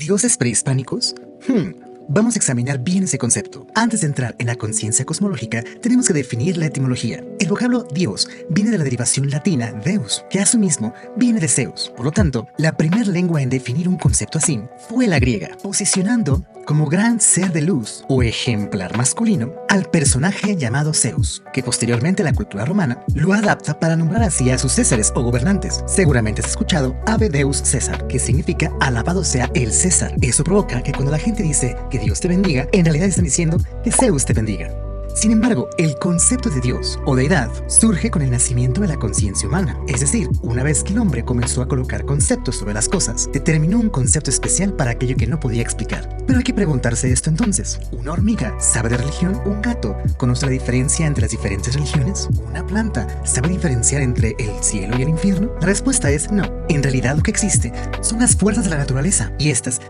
¿Dioses prehispánicos? Vamos a examinar bien ese concepto. Antes de entrar en la conciencia cosmológica, tenemos que definir la etimología. El vocablo Dios viene de la derivación latina Deus, que asimismo viene de Zeus. Por lo tanto, la primera lengua en definir un concepto así fue la griega, posicionando como gran ser de luz o ejemplar masculino al personaje llamado Zeus, que posteriormente la cultura romana lo adapta para nombrar así a sus césares o gobernantes. Seguramente has escuchado Ave Deus César, que significa alabado sea el César. Eso provoca que cuando la gente dice que Dios te bendiga, en realidad están diciendo que Zeus te bendiga. Sin embargo, el concepto de Dios o deidad surge con el nacimiento de la conciencia humana. Es decir, una vez que el hombre comenzó a colocar conceptos sobre las cosas, determinó un concepto especial para aquello que no podía explicar. Pero hay que preguntarse esto entonces. ¿Una hormiga sabe de religión? ¿Un gato conoce la diferencia entre las diferentes religiones? ¿Una planta sabe diferenciar entre el cielo y el infierno? La respuesta es no. En realidad lo que existe son las fuerzas de la naturaleza, y estas